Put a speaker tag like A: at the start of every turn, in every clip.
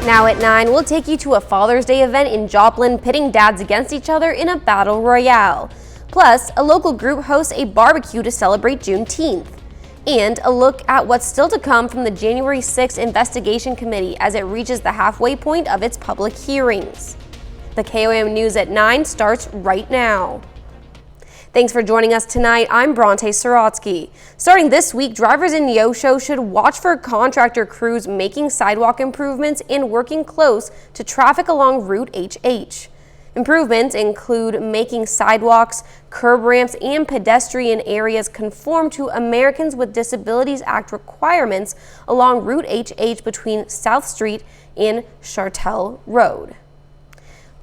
A: Now at 9, we'll take you to a Father's Day event in Joplin, pitting dads against each other in a battle royale. Plus, a local group hosts a barbecue to celebrate Juneteenth. And a look at what's still to come from the January 6th Investigation Committee as it reaches the halfway point of its public hearings. The KOAM News at 9 starts right now. Thanks for joining us tonight. I'm Bronte Sorotsky. Starting this week, drivers in Neosho should watch for contractor crews making sidewalk improvements and working close to traffic along Route HH. Improvements include making sidewalks, curb ramps, and pedestrian areas conform to Americans with Disabilities Act requirements along Route HH between South Street and Chartel Road.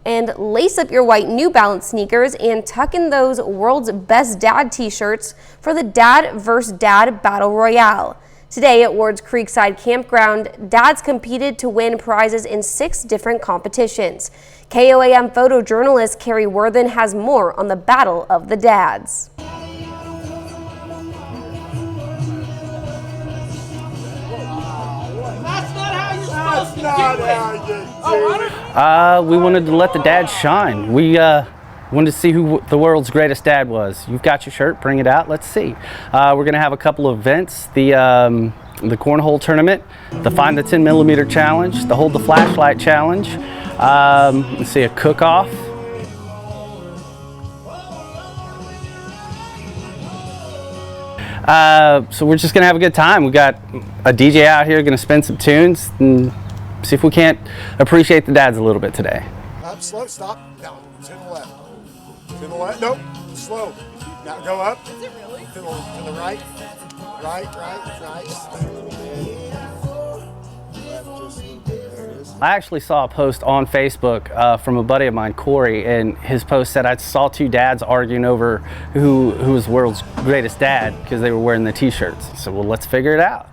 A: And lace up your white New Balance sneakers and tuck in those World's Best Dad t-shirts for the Dad vs. Dad Battle Royale. Today at Wards Creekside Campground, dads competed to win prizes in 6 different competitions. KOAM photojournalist Carrie Worthen has more on the Battle of the Dads.
B: We wanted to let the dads shine. We wanted to see who the world's greatest dad was. You've got your shirt, bring it out, let's see. We're gonna have a couple of events, the cornhole tournament, the Find the 10mm challenge, the Hold the Flashlight challenge, let's see, a cook-off. So we're just gonna have a good time. We got a DJ out here gonna spin some tunes and see if we can't appreciate the dads a little bit today.
C: Up, slow, stop. No, to the left. To the left. Nope. Slow. Now go up. Is it really? To the right. Right.
B: I actually saw a post on Facebook from a buddy of mine, Corey, and his post said, I saw 2 dads arguing over who was the world's greatest dad because they were wearing the t-shirts. So, well, let's figure it out.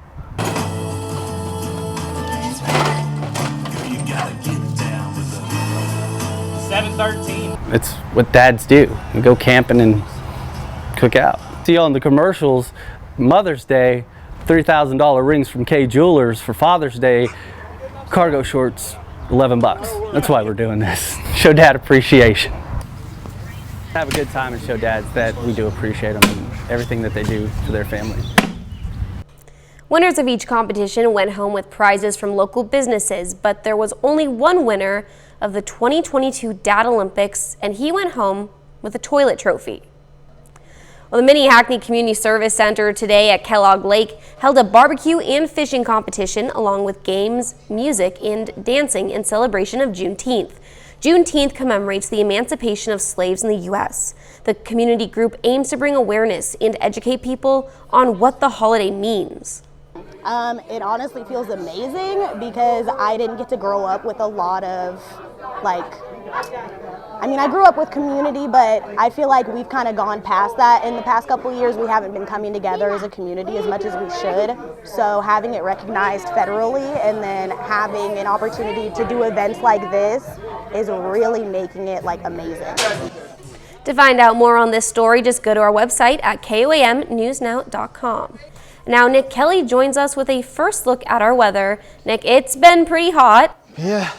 D: 7:13.
B: It's what dads do. We go camping and cook out. See on the commercials, Mother's Day, $3,000 rings from Kay Jewelers. For Father's Day, cargo shorts, $11. That's why we're doing this. Show dad appreciation. Have a good time and show dads that we do appreciate them and everything that they do for their family.
A: Winners of each competition went home with prizes from local businesses, but there was only one winner of the 2022 Dad Olympics, and he went home with a toilet trophy. Well, the Mini Hackney Community Service Center today at Kellogg Lake held a barbecue and fishing competition along with games, music, and dancing in celebration of Juneteenth. Juneteenth commemorates the emancipation of slaves in the U.S. The community group aims to bring awareness and educate people on what the holiday means.
E: It honestly feels amazing because I didn't get to grow up with a lot of, I grew up with community, but I feel like we've kind of gone past that. In the past couple of years, we haven't been coming together as a community as much as we should. So having it recognized federally and then having an opportunity to do events like this is really making it amazing.
A: To find out more on this story, just go to our website at KOAMnewsnow.com. Now, Nick Kelly joins us with a first look at our weather. Nick, it's been pretty hot.
F: Yeah.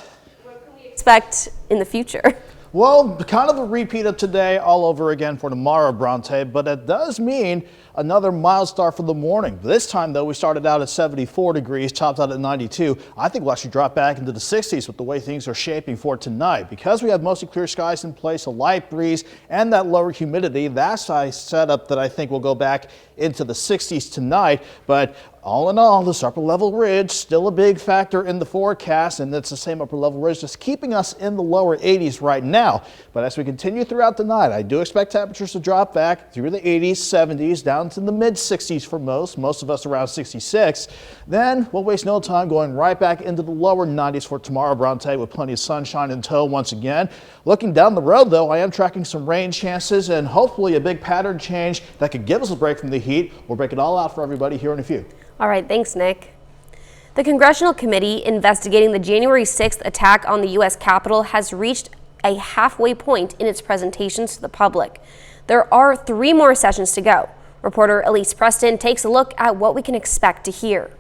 A: What can we expect in the future?
F: Well, kind of a repeat of today all over again for tomorrow, Bronte, but it does mean another mild start for the morning. This time, though, we started out at 74 degrees, topped out at 92. I think we'll actually drop back into the 60s with the way things are shaping for tonight. Because we have mostly clear skies in place, a light breeze, and that lower humidity, that's a setup that I think will go back into the 60s tonight. But all in all, this upper level ridge still a big factor in the forecast, and it's the same upper level ridge just keeping us in the lower 80s right now. But as we continue throughout the night, I do expect temperatures to drop back through the 80s, 70s, down to the mid 60s for most of us around 66. Then we'll waste no time going right back into the lower 90s for tomorrow, Bronte, with plenty of sunshine in tow once again. Looking down the road, though, I am tracking some rain chances and hopefully a big pattern change that could give us a break from the heat. We'll break it all out for everybody here in a few.
A: All right, thanks, Nick. The Congressional Committee investigating the January 6th attack on the U.S. Capitol has reached a halfway point in its presentations to the public. There are 3 more sessions to go. Reporter Elise Preston takes a look at what we can expect to hear.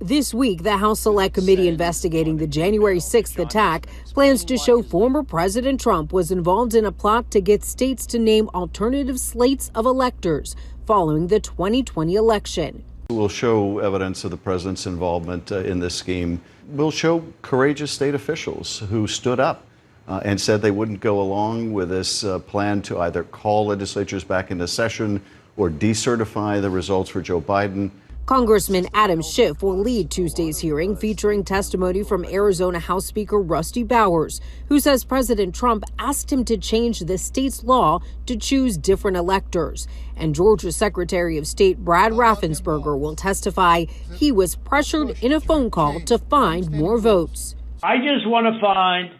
G: This week, the House Select Committee investigating the January 6th attack plans to show former President Trump was involved in a plot to get states to name alternative slates of electors following the 2020 election.
H: We'll show evidence of the president's involvement in this scheme. We'll show courageous state officials who stood up and said they wouldn't go along with this plan to either call legislatures back into session or decertify the results for Joe Biden.
G: Congressman Adam Schiff will lead Tuesday's hearing featuring testimony from Arizona House Speaker Rusty Bowers, who says President Trump asked him to change the state's law to choose different electors. And Georgia Secretary of State Brad Raffensperger will testify he was pressured in a phone call to find more votes.
I: I just want to find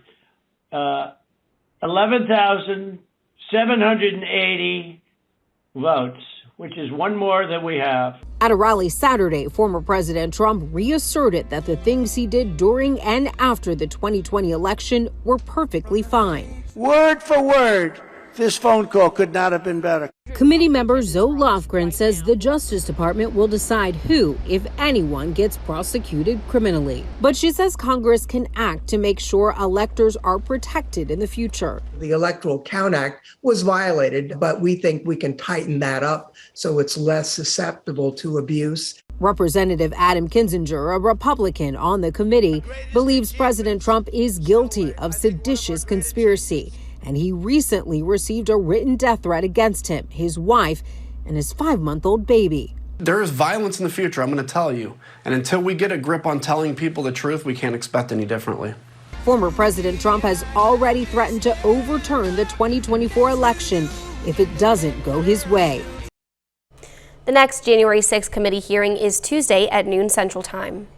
I: 11,780 votes, which is one more than we have.
G: At a rally Saturday, former President Trump reasserted that the things he did during and after the 2020 election were perfectly fine.
J: Word for word, this phone call could not have been better.
G: Committee member Zoe Lofgren says the Justice Department will decide who, if anyone, gets prosecuted criminally. But she says Congress can act to make sure electors are protected in the future.
K: The Electoral Count Act was violated, but we think we can tighten that up so it's less susceptible to abuse.
G: Representative Adam Kinzinger, a Republican on the committee, believes President Trump is guilty of seditious conspiracy. And he recently received a written death threat against him, his wife, and his 5-month-old baby.
L: There is violence in the future, I'm going to tell you. And until we get a grip on telling people the truth, we can't expect any differently.
G: Former President Trump has already threatened to overturn the 2024 election if it doesn't go his way.
A: The next January 6th committee hearing is Tuesday at noon Central Time.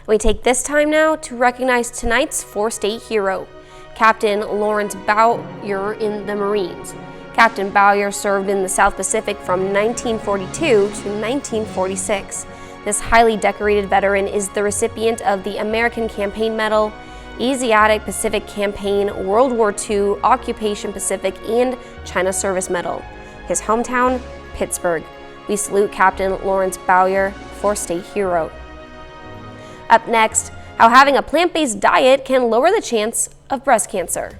A: We take this time now to recognize tonight's four-state hero, Captain Lawrence Bowyer in the Marines. Captain Bowyer served in the South Pacific from 1942 to 1946. This highly decorated veteran is the recipient of the American Campaign Medal, Asiatic Pacific Campaign, World War II, Occupation Pacific, and China Service Medal. His hometown, Pittsburgh. We salute Captain Lawrence Bowyer, four-state hero. Up next, how having a plant-based diet can lower the chance of breast cancer.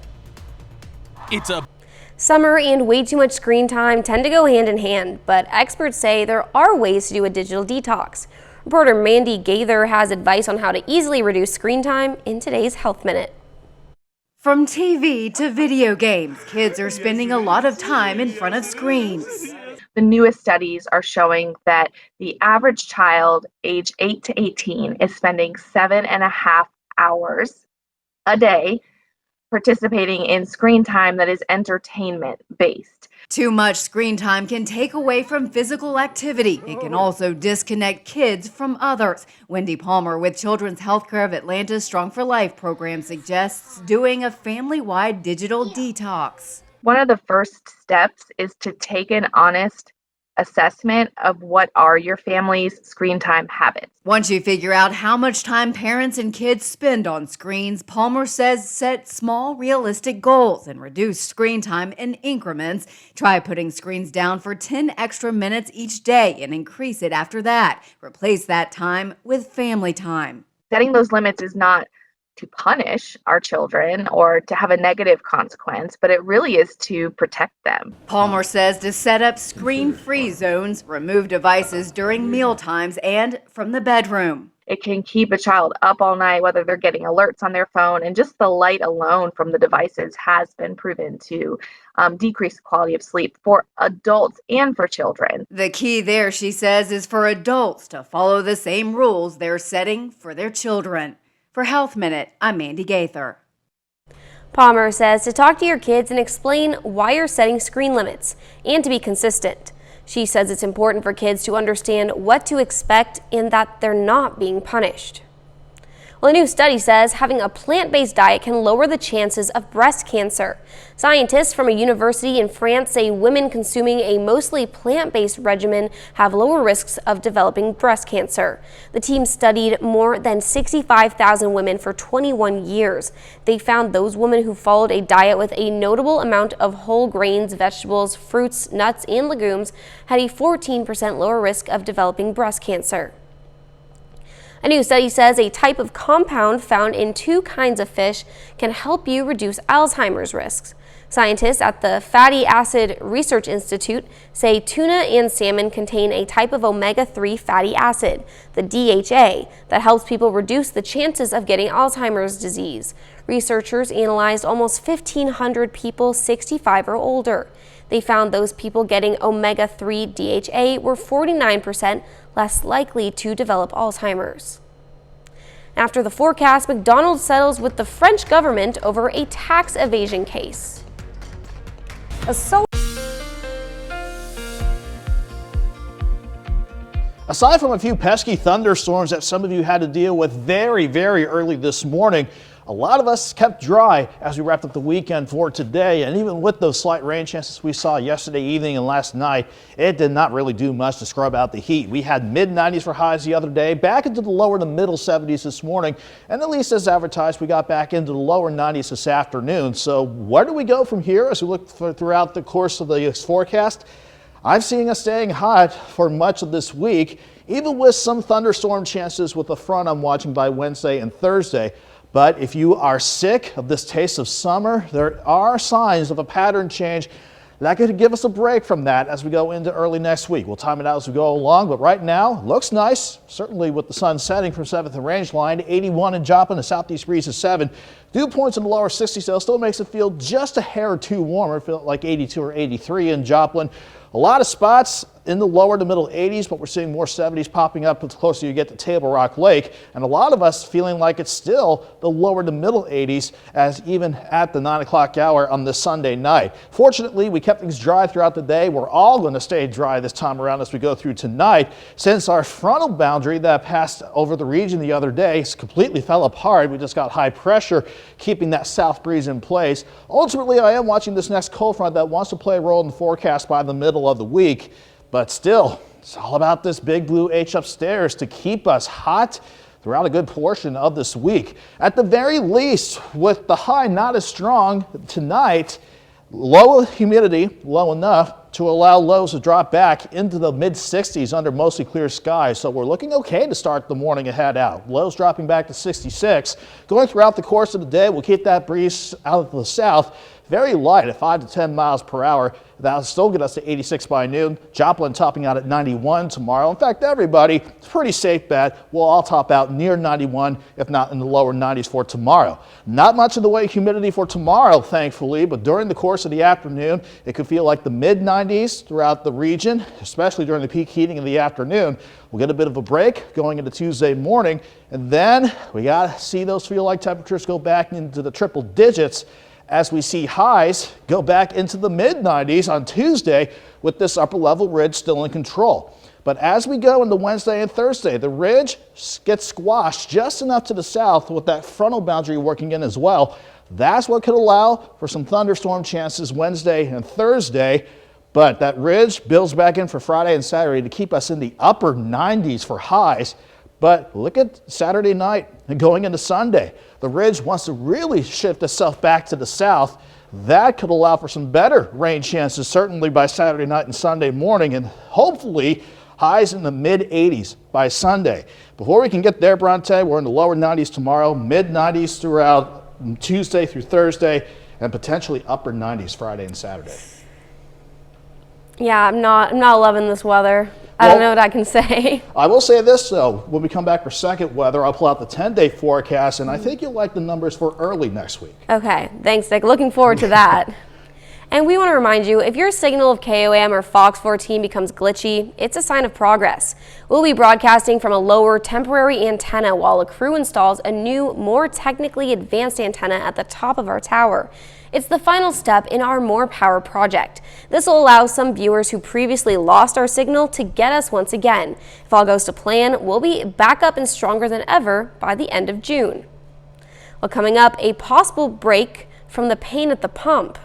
A: Summer and way too much screen time tend to go hand in hand, but experts say there are ways to do a digital detox. Reporter Mandy Gaither has advice on how to easily reduce screen time in today's Health Minute.
M: From TV to video games, kids are spending a lot of time in front of screens.
N: The newest studies are showing that the average child age 8 to 18 is spending 7.5 hours a day participating in screen time that is entertainment based.
M: Too much screen time can take away from physical activity. It can also disconnect kids from others. Wendy Palmer with Children's Healthcare of Atlanta's Strong for Life program suggests doing a family-wide digital detox.
N: One of the first steps is to take an honest assessment of what are your family's screen time habits.
M: Once you figure out how much time parents and kids spend on screens, Palmer says set small, realistic goals and reduce screen time in increments. Try putting screens down for 10 extra minutes each day and increase it after that. Replace that time with family time.
N: Setting those limits is not to punish our children or to have a negative consequence, but it really is to protect them.
M: Palmer says to set up screen-free zones, remove devices during meal times and from the bedroom.
N: It can keep a child up all night, whether they're getting alerts on their phone, and just the light alone from the devices has been proven to decrease the quality of sleep for adults and for children.
M: The key there, she says, is for adults to follow the same rules they're setting for their children. For Health Minute, I'm Mandy Gaither.
A: Palmer says to talk to your kids and explain why you're setting screen limits and to be consistent. She says it's important for kids to understand what to expect and that they're not being punished. Well, a new study says having a plant-based diet can lower the chances of breast cancer. Scientists from a university in France say women consuming a mostly plant-based regimen have lower risks of developing breast cancer. The team studied more than 65,000 women for 21 years. They found those women who followed a diet with a notable amount of whole grains, vegetables, fruits, nuts, and legumes had a 14% lower risk of developing breast cancer. A new study says a type of compound found in 2 kinds of fish can help you reduce Alzheimer's risks. Scientists at the Fatty Acid Research Institute say tuna and salmon contain a type of omega-3 fatty acid, the DHA, that helps people reduce the chances of getting Alzheimer's disease. Researchers analyzed almost 1,500 people 65 or older. They found those people getting omega-3 DHA were 49% less likely to develop Alzheimer's. After the forecast, McDonald's settles with the French government over a tax evasion case.
F: Aside from a few pesky thunderstorms that some of you had to deal with very, very early this morning, a lot of us kept dry as we wrapped up the weekend for today. And even with those slight rain chances we saw yesterday evening and last night, it did not really do much to scrub out the heat. We had mid-90s for highs the other day, back into the lower to middle 70s this morning. And at least as advertised, we got back into the lower 90s this afternoon. So where do we go from here as we look throughout the course of the forecast? I'm seeing us staying hot for much of this week, even with some thunderstorm chances with the front I'm watching by Wednesday and Thursday. But if you are sick of this taste of summer, there are signs of a pattern change that could give us a break from that as we go into early next week. We'll time it out as we go along, but right now, looks nice, certainly with the sun setting from 7th and Range Line. 81 in Joplin, a southeast breeze of 7. Dew points in the lower 60s, so still makes it feel just a hair or two warmer, feel like 82 or 83 in Joplin. A lot of spots in the lower to middle 80s, but we're seeing more 70s popping up the closer you get to Table Rock Lake. And a lot of us feeling like it's still the lower to middle 80s as even at the 9 o'clock hour on this Sunday night. Fortunately, we kept things dry throughout the day. We're all going to stay dry this time around as we go through tonight, since our frontal boundary that passed over the region the other day completely fell apart. We just got high pressure keeping that south breeze in place. Ultimately, I am watching this next cold front that wants to play a role in the forecast by the middle of the week. But still, it's all about this big blue H upstairs to keep us hot throughout a good portion of this week. At the very least, with the high not as strong tonight, low humidity, low enough to allow lows to drop back into the mid-60s under mostly clear skies. So we're looking okay to start the morning ahead out. Lows dropping back to 66. Going throughout the course of the day, we'll keep that breeze out of the south very light at 5 to 10 miles per hour. That'll still get us to 86 by noon. Joplin topping out at 91 tomorrow. In fact, everybody, it's a pretty safe bet. We'll all top out near 91, if not in the lower 90s for tomorrow. Not much in the way of humidity for tomorrow, thankfully, but during the course of the afternoon, it could feel like the mid-90s throughout the region, especially during the peak heating in the afternoon. We'll get a bit of a break going into Tuesday morning, and then we got to see those feel-like temperatures go back into the triple digits as we see highs go back into the mid-90s on Tuesday with this upper level ridge still in control. But as we go into Wednesday and Thursday, the ridge gets squashed just enough to the south with that frontal boundary working in as well. That's what could allow for some thunderstorm chances Wednesday and Thursday. But that ridge builds back in for Friday and Saturday to keep us in the upper 90s for highs. But look at Saturday night and going into Sunday. The ridge wants to really shift itself back to the south. That could allow for some better rain chances, certainly by Saturday night and Sunday morning, and hopefully highs in the mid-80s by Sunday. Before we can get there, Bronte, we're in the lower 90s tomorrow, mid-90s throughout Tuesday through Thursday, and potentially upper 90s Friday and Saturday.
A: Yeah, I'm not loving this weather. I don't know what I can say.
F: I will say this, though. When we come back for second weather, I'll pull out the 10-day forecast, and I think you'll like the numbers for early next week.
A: Okay. Thanks, Nick. Looking forward to that. And we want to remind you, if your signal of KOAM or Fox 14 becomes glitchy, it's a sign of progress. We'll be broadcasting from a lower temporary antenna while a crew installs a new, more technically advanced antenna at the top of our tower. It's the final step in our More Power project. This will allow some viewers who previously lost our signal to get us once again. If all goes to plan, we'll be back up and stronger than ever by the end of June. Well, coming up, a possible break from the pain at the pump.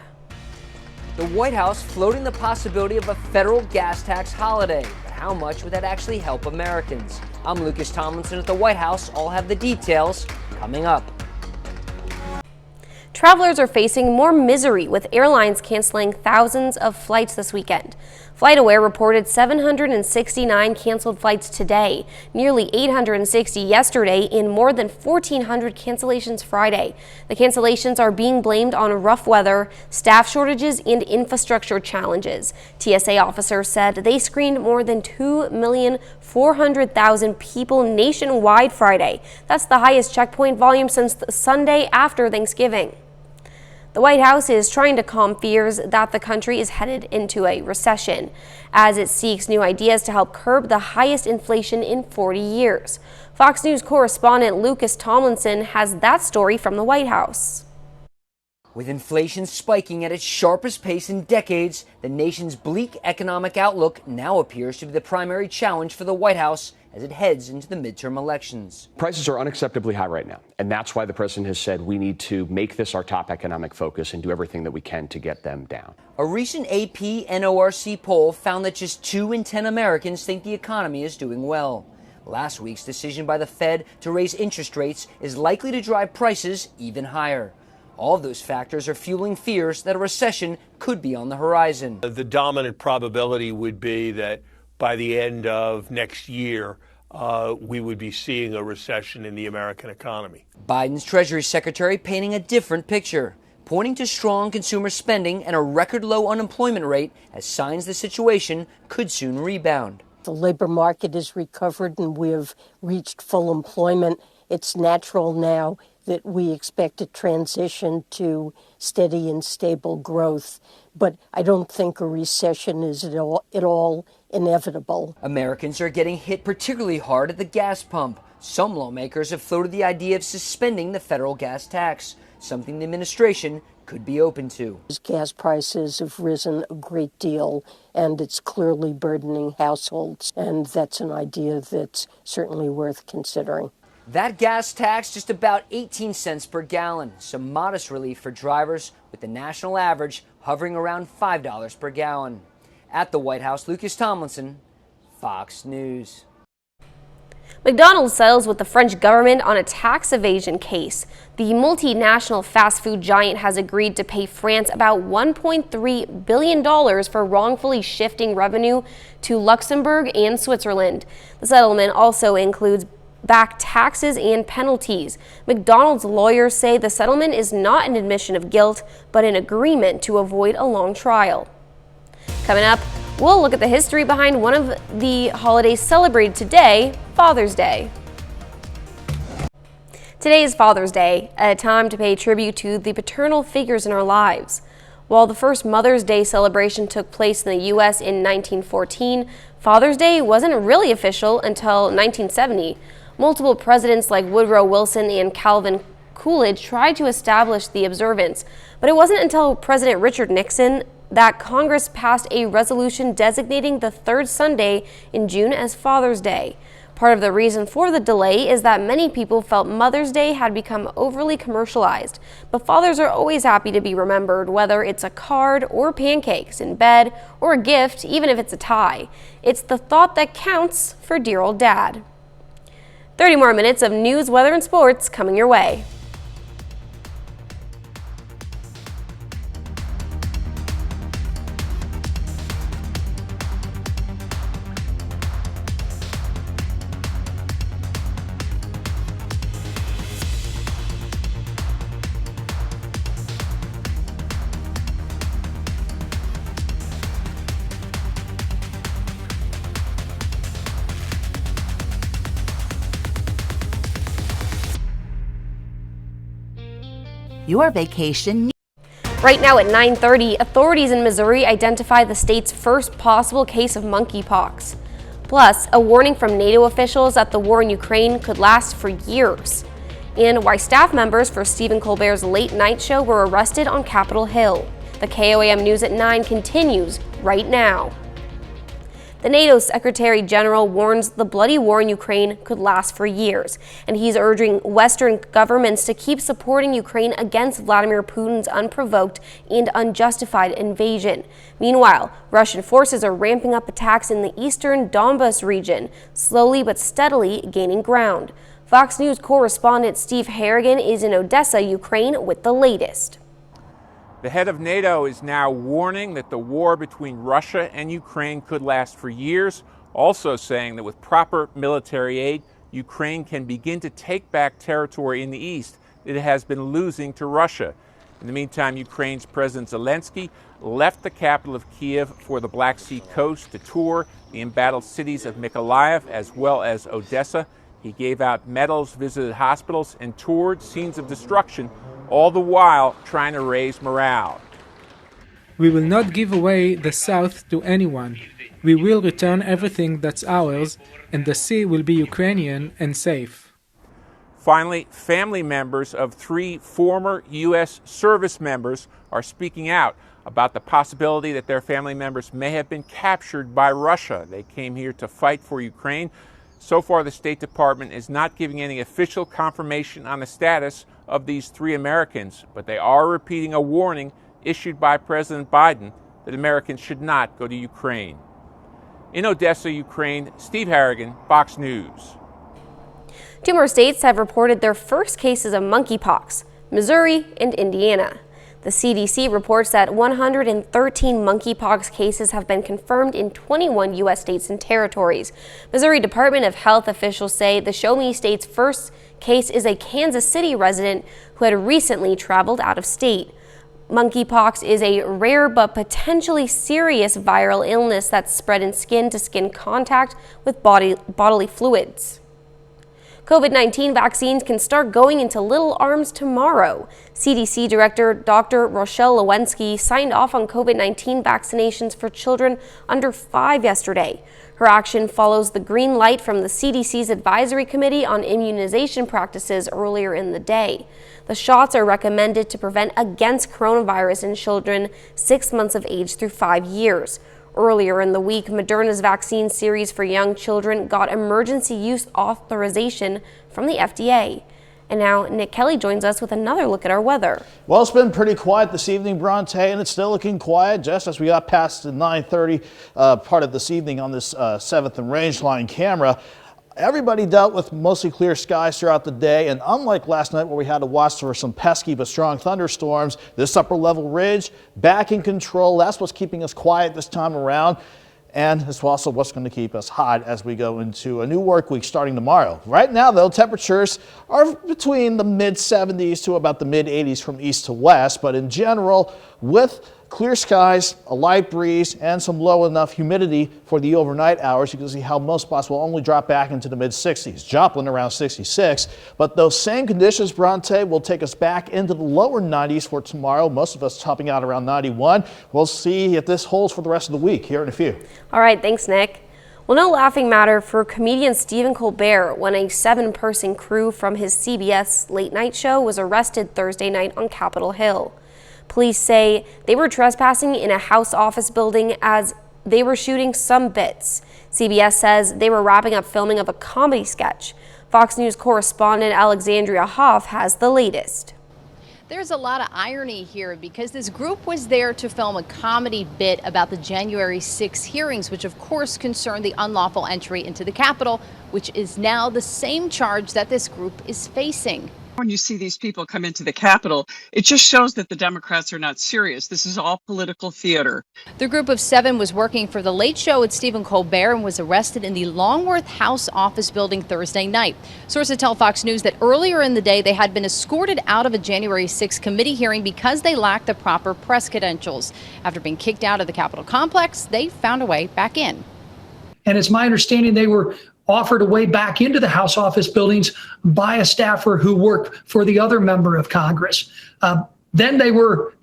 O: The White House floating the possibility of a federal gas tax holiday. But how much would that actually help Americans? I'm Lucas Tomlinson at the White House. I'll have the details coming up.
A: Travelers are facing more misery with airlines canceling thousands of flights this weekend. FlightAware reported 769 canceled flights today, nearly 860 yesterday, and more than 1,400 cancellations Friday. The cancellations are being blamed on rough weather, staff shortages, and infrastructure challenges. TSA officers said they screened more than 2,400,000 people nationwide Friday. That's the highest checkpoint volume since the Sunday after Thanksgiving. The White House is trying to calm fears that the country is headed into a recession as it seeks new ideas to help curb the highest inflation in 40 years. Fox News correspondent Lucas Tomlinson has that story from the White House.
O: With inflation spiking at its sharpest pace in decades, the nation's bleak economic outlook now appears to be the primary challenge for the White House as it heads into the midterm elections.
P: Prices are unacceptably high right now, and that's why the president has said we need to make this our top economic focus and do everything that we can to get them down.
O: A recent AP NORC poll found that just 2 in 10 Americans think the economy is doing well. Last week's decision by the Fed to raise interest rates is likely to drive prices even higher. All of those factors are fueling fears that a recession could be on the horizon.
Q: The dominant probability would be that by the end of next year, we would be seeing a recession in the American economy.
O: Biden's Treasury Secretary painting a different picture, pointing to strong consumer spending and a record low unemployment rate as signs the situation could soon rebound.
R: The labor market is recovered and we have reached full employment. It's natural now that we expect a transition to steady and stable growth. But I don't think a recession is at all inevitable.
O: Americans are getting hit particularly hard at the gas pump. Some lawmakers have floated the idea of suspending the federal gas tax, something the administration could be open to.
R: Gas prices have risen a great deal, and it's clearly burdening households, and that's an idea that's certainly worth considering.
O: That gas tax just about 18 cents per gallon, some modest relief for drivers, with the national average hovering around $5 per gallon. At the White House, Lucas Tomlinson, Fox News.
A: McDonald's settles with the French government on a tax evasion case. The multinational fast food giant has agreed to pay France about $1.3 billion for wrongfully shifting revenue to Luxembourg and Switzerland. The settlement also includes back taxes and penalties. McDonald's lawyers say the settlement is not an admission of guilt, but an agreement to avoid a long trial. Coming up, we'll look at the history behind one of the holidays celebrated today, Father's Day. Today is Father's Day, a time to pay tribute to the paternal figures in our lives. While the first Mother's Day celebration took place in the U.S. in 1914, Father's Day wasn't really official until 1970. Multiple presidents like Woodrow Wilson and Calvin Coolidge tried to establish the observance, but it wasn't until President Richard Nixon that Congress passed a resolution designating the third Sunday in June as Father's Day. Part of the reason for the delay is that many people felt Mother's Day had become overly commercialized, but fathers are always happy to be remembered, whether it's a card or pancakes in bed or a gift, even if it's a tie. It's the thought that counts for dear old dad. 30 more minutes of news, weather, and sports coming your way.
S: Your vacation.
A: Right now at 9:30, authorities in Missouri identify the state's first possible case of monkeypox. Plus, a warning from NATO officials that the war in Ukraine could last for years. And why staff members for Stephen Colbert's late night show were arrested on Capitol Hill. The KOAM News at 9 continues right now. The NATO Secretary General warns the bloody war in Ukraine could last for years, and he's urging Western governments to keep supporting Ukraine against Vladimir Putin's unprovoked and unjustified invasion. Meanwhile, Russian forces are ramping up attacks in the eastern Donbas region, slowly but steadily gaining ground. Fox News correspondent Steve Harrigan is in Odessa, Ukraine, with the latest.
T: The head of NATO is now warning that the war between Russia and Ukraine could last for years, also saying that with proper military aid, Ukraine can begin to take back territory in the east that it has been losing to Russia. In the meantime, Ukraine's President Zelensky left the capital of Kiev for the Black Sea coast to tour the embattled cities of Mykolaiv as well as Odessa. He gave out medals, visited hospitals, and toured scenes of destruction, all the while trying to raise morale.
U: We will not give away the South to anyone. We will return everything that's ours, and the sea will be Ukrainian and safe.
T: Finally, family members of 3 former U.S. service members are speaking out about the possibility that their family members may have been captured by Russia. They came here to fight for Ukraine. So far, the State Department is not giving any official confirmation on the status of these 3 Americans, but they are repeating a warning issued by President Biden that Americans should not go to Ukraine. In Odessa, Ukraine, Steve Harrigan, Fox News.
A: 2 more states have reported their first cases of monkeypox, Missouri and Indiana. The CDC reports that 113 monkeypox cases have been confirmed in 21 U.S. states and territories. Missouri Department of Health officials say the Show Me State's first case is a Kansas City resident who had recently traveled out of state. Monkeypox is a rare but potentially serious viral illness that's spread in skin-to-skin contact with bodily fluids. COVID-19 vaccines can start going into little arms tomorrow. CDC Director Dr. Rochelle Lewinsky signed off on COVID-19 vaccinations for children under 5 yesterday. Her action follows the green light from the CDC's Advisory Committee on Immunization Practices earlier in the day. The shots are recommended to prevent against coronavirus in children 6 months of age through 5 years. Earlier in the week, Moderna's vaccine series for young children got emergency use authorization from the FDA. And now Nick Kelly joins us with another look at our weather.
F: Well, it's been pretty quiet this evening, Bronte, and it's still looking quiet just as we got past the 9:30 part of this evening on this 7th and Rangeline camera. Everybody dealt with mostly clear skies throughout the day, and unlike last night where we had to watch for some pesky but strong thunderstorms, this upper level ridge back in control. That's what's keeping us quiet this time around, and it's also what's going to keep us hot as we go into a new work week starting tomorrow. Right now, though, temperatures are between the mid 70s to about the mid 80s from east to west, but in general, with clear skies, a light breeze, and some low enough humidity for the overnight hours, you can see how most spots will only drop back into the mid 60s. Joplin around 66, but those same conditions, Bronte, will take us back into the lower 90s for tomorrow. Most of us topping out around 91. We'll see if this holds for the rest of the week here in a few.
A: All right, thanks, Nick. Well, no laughing matter for comedian Stephen Colbert when a 7-person crew from his CBS late night show was arrested Thursday night on Capitol Hill. Police say they were trespassing in a House office building as they were shooting some bits. CBS says they were wrapping up filming of a comedy sketch. Fox News correspondent Alexandria Hoff has the latest.
V: There's a lot of irony here because this group was there to film a comedy bit about the January 6 hearings, which of course concerned the unlawful entry into the Capitol, which is now the same charge that this group is facing.
W: When you see these people come into the Capitol, it just shows that the Democrats are not serious. This is all political theater.
V: The group of 7 was working for The Late Show with Stephen Colbert and was arrested in the Longworth House office building Thursday night. Sources tell Fox News that earlier in the day they had been escorted out of a January 6 committee hearing because they lacked the proper press credentials. After being kicked out of the Capitol complex, they found a way back in.
X: And it's my understanding they were offered a way back into the House office buildings by a staffer who worked for the other member of Congress. Then they were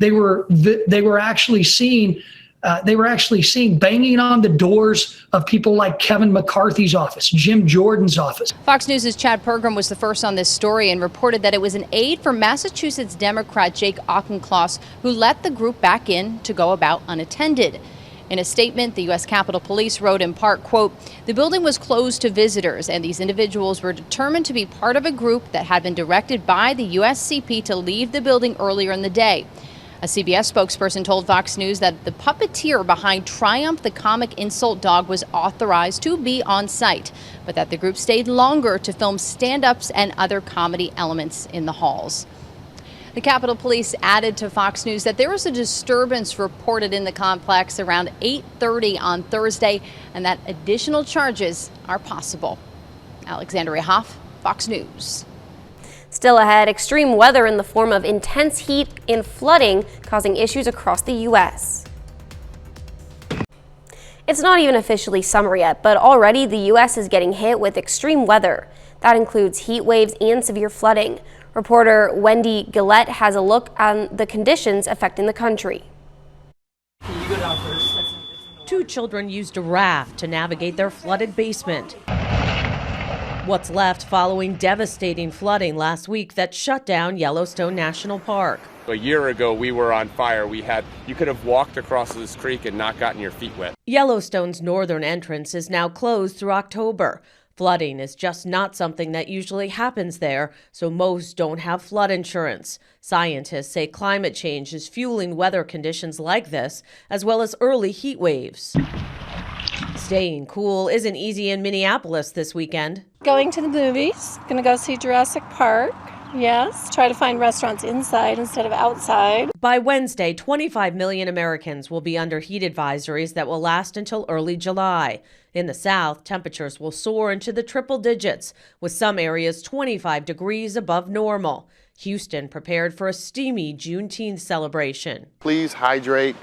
X: actually seen banging on the doors of people like Kevin McCarthy's office, Jim Jordan's office.
V: Fox News' Chad Pergram was the first on this story and reported that it was an aide for Massachusetts Democrat Jake Auchincloss who let the group back in to go about unattended. In a statement, the U.S. Capitol Police wrote in part, quote, "The building was closed to visitors, and these individuals were determined to be part of a group that had been directed by the USCP to leave the building earlier in the day." A CBS spokesperson told Fox News that the puppeteer behind Triumph the comic insult dog was authorized to be on site, but that the group stayed longer to film stand-ups and other comedy elements in the halls. The Capitol Police added to Fox News that there was a disturbance reported in the complex around 8:30 on Thursday, and that additional charges are possible. Alexandria Hoff, Fox News.
A: Still ahead, extreme weather in the form of intense heat and flooding causing issues across the U.S. It's not even officially summer yet, but already the U.S. is getting hit with extreme weather. That includes heat waves and severe flooding. Reporter Wendy Gillette has a look on the conditions affecting the country.
B: Two children used a raft to navigate their flooded basement. What's left following devastating flooding last week that shut down Yellowstone National Park.
C: A year ago, we were on fire. You could have walked across this creek and not gotten your feet wet.
B: Yellowstone's northern entrance is now closed through October. Flooding is just not something that usually happens there, so most don't have flood insurance. Scientists say climate change is fueling weather conditions like this, as well as early heat waves. Staying cool isn't easy in Minneapolis this weekend.
D: Going to the movies, gonna go see Jurassic Park. Yes, try to find restaurants inside instead of outside.
B: By Wednesday, 25 million Americans will be under heat advisories that will last until early July. In the South, temperatures will soar into the triple digits, with some areas 25 degrees above normal. Houston prepared for a steamy Juneteenth celebration.
E: Please hydrate,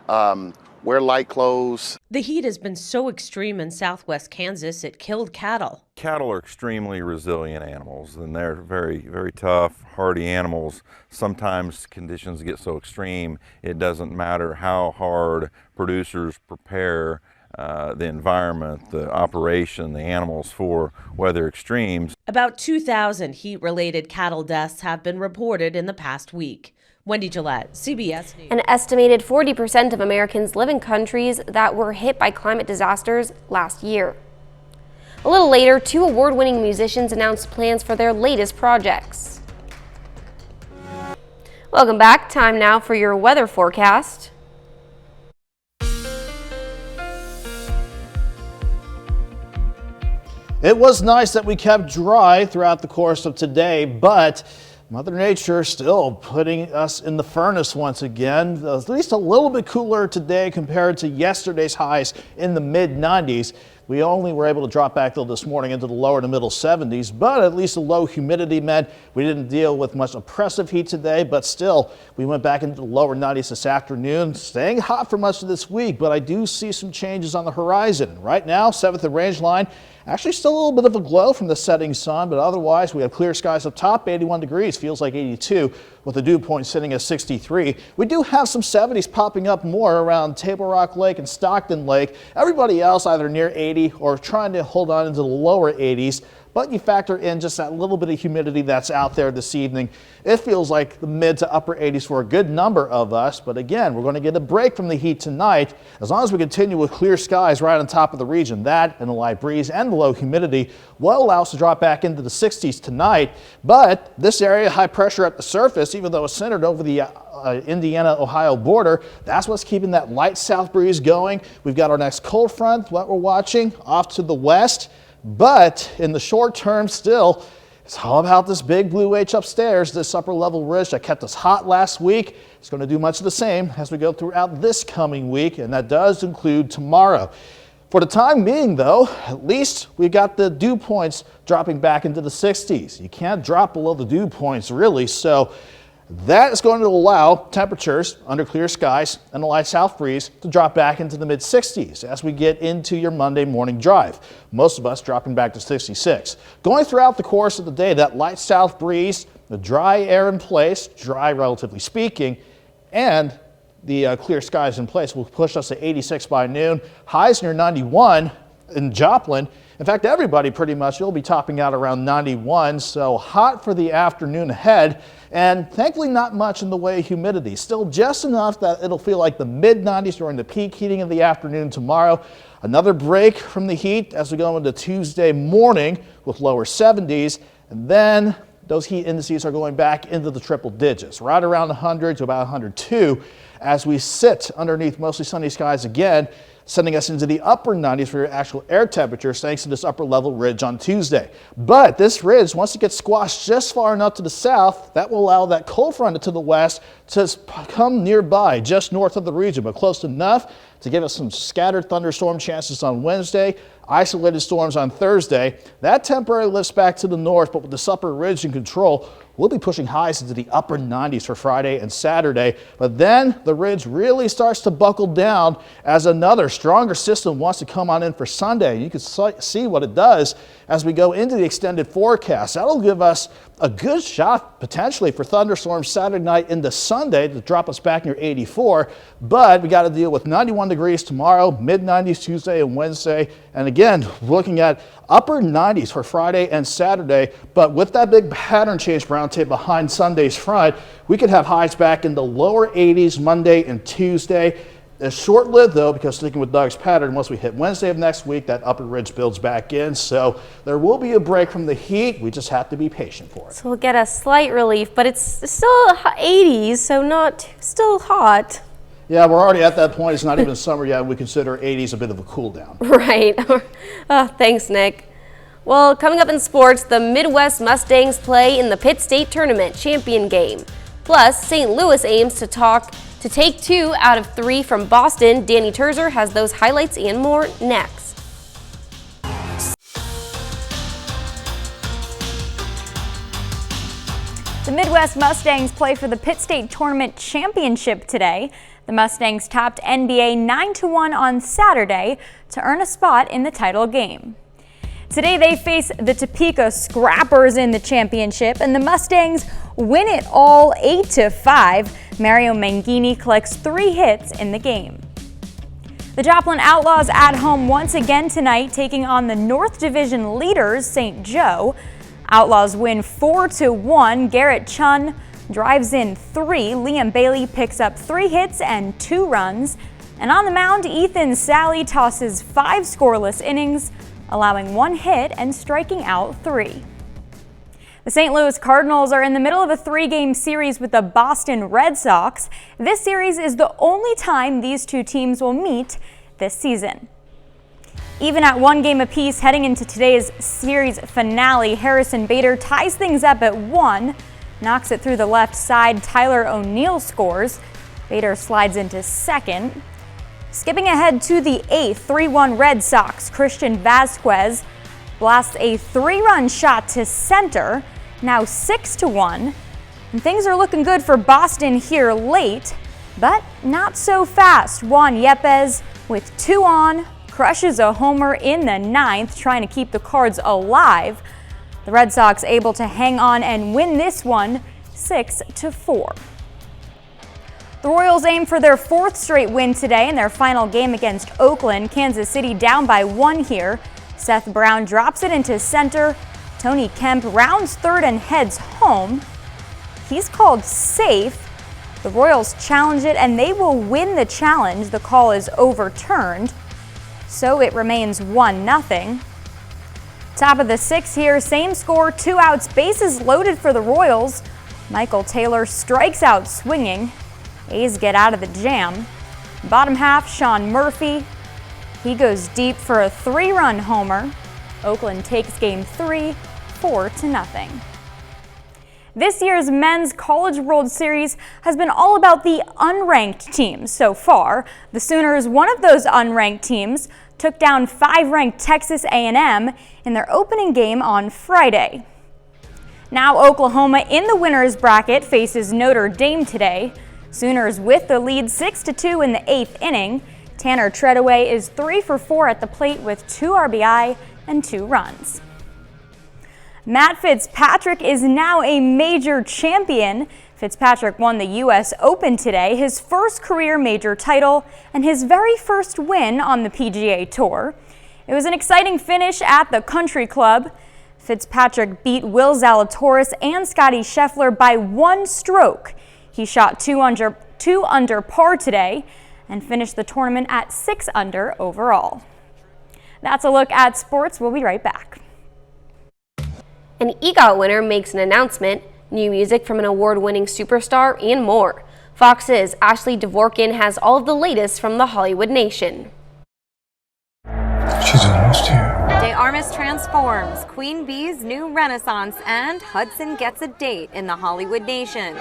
E: wear light clothes.
B: The heat has been so extreme in southwest Kansas, it killed cattle.
Y: Cattle are extremely resilient animals, and they're very, very tough, hardy animals. Sometimes conditions get so extreme, it doesn't matter how hard producers prepare the environment, the operation, the animals for weather extremes.
B: About 2,000 heat-related cattle deaths have been reported in the past week. Wendy Gillette, CBS News.
A: An estimated 40% of Americans live in countries that were hit by climate disasters last year. A little later, two award-winning musicians announced plans for their latest projects. Welcome back. Time now for your weather forecast.
F: It was nice that we kept dry throughout the course of today, but Mother Nature still putting us in the furnace once again. At least a little bit cooler today compared to yesterday's highs in the mid-90s. We only were able to drop back though this morning into the lower to middle 70s, but at least the low humidity meant we didn't deal with much oppressive heat today, but still we went back into the lower 90s this afternoon, staying hot for much of this week, but I do see some changes on the horizon. Right now, 7th and Range line, actually still a little bit of a glow from the setting sun, but otherwise we have clear skies up top, 81 degrees, feels like 82 with the dew point sitting at 63. We do have some 70s popping up more around Table Rock Lake and Stockton Lake. Everybody else either near 80 or trying to hold on into the lower 80s. But you factor in just that little bit of humidity that's out there this evening. It feels like the mid to upper 80s for a good number of us. But again, we're going to get a break from the heat tonight. As long as we continue with clear skies right on top of the region, that and the light breeze and the low humidity will allow us to drop back into the 60s tonight. But this area, high pressure at the surface, even though it's centered over the Indiana-Ohio border, that's what's keeping that light south breeze going. We've got our next cold front, what we're watching off to the west. But in the short term still, it's all about this big blue H upstairs, this upper level ridge that kept us hot last week. It's going to do much of the same as we go throughout this coming week, and that does include tomorrow. For the time being, though, at least we got the dew points dropping back into the 60s. You can't drop below the dew points, really, so that is going to allow temperatures under clear skies and a light south breeze to drop back into the mid-60s as we get into your Monday morning drive. Most of us dropping back to 66. Going throughout the course of the day, that light south breeze, the dry air in place, dry relatively speaking, and the clear skies in place will push us to 86 by noon. Highs near 91 in Joplin. In fact, everybody pretty much will be topping out around 91, so hot for the afternoon ahead, and thankfully not much in the way of humidity. Still just enough that it'll feel like the mid-90s during the peak heating of the afternoon tomorrow. Another break from the heat as we go into Tuesday morning with lower 70s, and then those heat indices are going back into the triple digits, right around 100 to about 102 as we sit underneath mostly sunny skies again. sending us into the upper 90s for your actual air temperatures thanks to this upper level ridge on Tuesday. But this ridge, once it gets squashed just far enough to the south, that will allow that cold front to the west to come nearby, just north of the region, but close enough to give us some scattered thunderstorm chances on Wednesday, isolated storms on Thursday. That temporarily lifts back to the north, but with this upper ridge in control, we'll be pushing highs into the upper 90s for Friday and Saturday. But then the ridge really starts to buckle down as another stronger system wants to come on in for Sunday. You can see what it does as we go into the extended forecast. That'll give us a good shot potentially for thunderstorms Saturday night into Sunday to drop us back near 84. But we got to deal with 91 degrees tomorrow, mid 90s Tuesday and Wednesday. And again, looking at upper 90s for Friday and Saturday. But with that big pattern change brown tape behind Sunday's front, we could have highs back in the lower 80s Monday and Tuesday. It's short-lived though, because sticking with Doug's pattern, once we hit Wednesday of next week, that upper ridge builds back in. So there will be a break from the heat. We just have to be patient for it.
A: So we'll get a slight relief, but it's still 80s, so not still hot.
F: Yeah, we're already at that point. It's not even summer yet. We consider 80s a bit of a cool down.
A: Right. Oh, thanks, Nick. Well, coming up in sports, the Midwest Mustangs play in the Pitt State Tournament champion game. Plus, St. Louis aims to take 2 out of 3 from Boston. Danny Terzer has those highlights and more next.
H: The Midwest Mustangs play for the Pitt State Tournament Championship today. The Mustangs topped NBA 9-1 on Saturday to earn a spot in the title game. Today they face the Topeka Scrappers in the championship, and the Mustangs win it all 8-5. Mario Mangini collects 3 hits in the game. The Joplin Outlaws at home once again tonight, taking on the North Division leaders, St. Joe. Outlaws win 4-1. Garrett Chun drives in 3. Liam Bailey picks up 3 hits and 2 runs. And on the mound, Ethan Sally tosses 5 scoreless innings, allowing 1 hit and striking out 3. The St. Louis Cardinals are in the middle of a 3-game series with the Boston Red Sox. This series is the only time these two teams will meet this season. Even at 1 game apiece heading into today's series finale, Harrison Bader ties things up at 1, knocks it through the left side. Tyler O'Neill scores. Bader slides into second. Skipping ahead to the 8th, 3-1 Red Sox, Christian Vasquez blasts a 3-run shot to center, now 6-1. And things are looking good for Boston here late, but not so fast. Juan Yepes with 2 on, crushes a homer in the 9th, trying to keep the Cards alive. The Red Sox able to hang on and win this one 6-4. The Royals aim for their 4th straight win today in their final game against Oakland. Kansas City down by 1 here. Seth Brown drops it into center. Tony Kemp rounds third and heads home. He's called safe. The Royals challenge it and they will win the challenge. The call is overturned, so it remains 1-0. Top of the 6th here, same score, 2 outs, bases loaded for the Royals. Michael Taylor strikes out swinging. A's get out of the jam. Bottom half, Sean Murphy. He goes deep for a 3-run homer. Oakland takes game 3, 4-0. This year's Men's College World Series has been all about the unranked teams so far. The Sooners, one of those unranked teams, took down 5-ranked Texas A&M in their opening game on Friday. Now Oklahoma in the winner's bracket faces Notre Dame today. Sooners with the lead 6-2 in the 8th inning. Tanner Treadaway is 3 for 4 at the plate with 2 RBI and 2 runs. Matt Fitzpatrick is now a major champion. Fitzpatrick won the U.S. Open today, his first career major title and his very first win on the PGA Tour. It was an exciting finish at the Country Club. Fitzpatrick beat Will Zalatoris and Scottie Scheffler by 1 stroke. He shot 2 under par today and finished the tournament at 6 under overall. That's a look at sports. We'll be right back.
A: An EGOT winner makes an announcement, new music from an award-winning superstar, and more. Fox's Ashley Dvorkin has all of the latest from the Hollywood Nation.
G: costume.
I: De Armas transforms, Queen Bee's new renaissance, and Hudson gets a date in the Hollywood nation.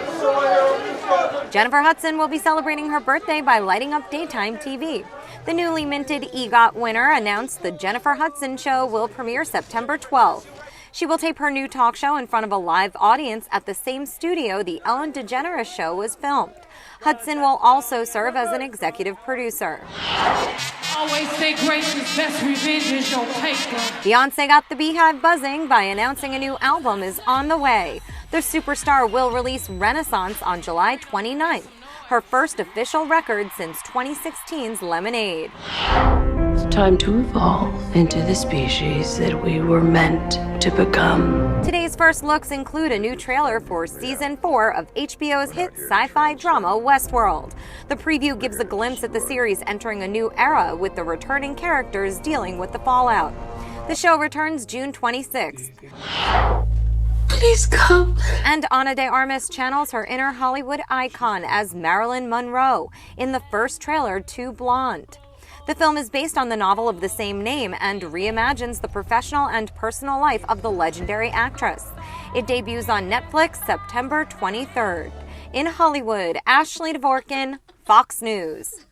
I: Jennifer Hudson will be celebrating her birthday by lighting up daytime TV. The newly minted EGOT winner announced the Jennifer Hudson Show will premiere September 12th. She will tape her new talk show in front of a live audience at the same studio the Ellen DeGeneres Show was filmed. Hudson will also serve as an executive producer.
J: Always stay gracious, best revenge is your paper.
I: Beyonce got the Beehive buzzing by announcing a new album is on the way. The superstar will release Renaissance on July 29th, her first official record since 2016's Lemonade.
K: It's time to evolve into the species that we were meant to become.
I: Today's first looks include a new trailer for Season 4 of HBO's hit sci-fi drama Westworld. The preview gives a glimpse at the series entering a new era with the returning characters dealing with the fallout. The show returns June 26th.
K: Please come.
I: And Ana de Armas channels her inner Hollywood icon as Marilyn Monroe in the first trailer to Blonde. The film is based on the novel of the same name and reimagines the professional and personal life of the legendary actress. It debuts on Netflix September 23rd. In Hollywood, Ashley Dvorkin, Fox News.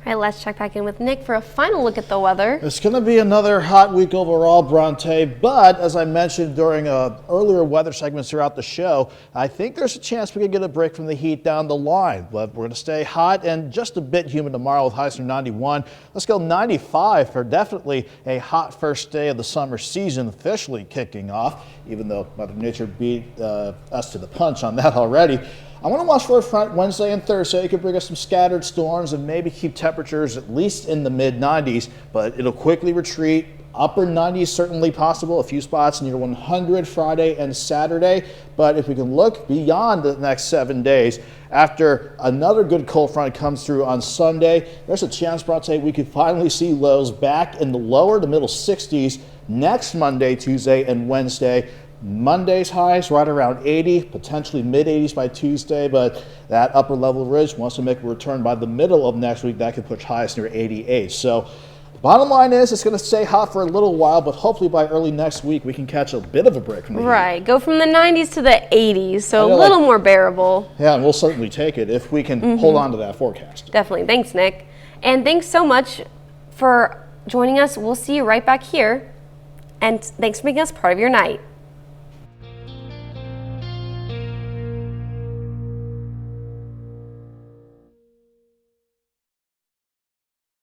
A: All right, let's check back in with Nick for a final look at the weather.
F: It's going to be another hot week overall, Bronte, but as I mentioned during earlier weather segments throughout the show, I think there's a chance we could get a break from the heat down the line. But we're going to stay hot and just a bit humid tomorrow with highs from 91. Let's go 95 for definitely a hot first day of the summer season officially kicking off, even though Mother Nature beat us to the punch on that already. I want to watch for a front Wednesday and Thursday. It could bring us some scattered storms and maybe keep temperatures at least in the mid-90s, but it'll quickly retreat. Upper 90s certainly possible, a few spots near 100 Friday and Saturday. But if we can look beyond the next 7 days, after another good cold front comes through on Sunday, there's a chance, Bronte, we could finally see lows back in the lower to middle 60s next Monday, Tuesday, and Wednesday. Monday's highs right around 80, potentially mid-80s by Tuesday, but that upper level ridge wants to make a return by the middle of next week. That could push highs near 88. So bottom line is it's going to stay hot for a little while, but hopefully by early next week we can catch a bit of a break from the heat.
A: Right, go from the 90s to the 80s, so a little more bearable.
F: Yeah, and we'll certainly take it if we can hold on to that forecast.
A: Definitely. Thanks, Nick. And thanks so much for joining us. We'll see you right back here. And thanks for making us part of your night.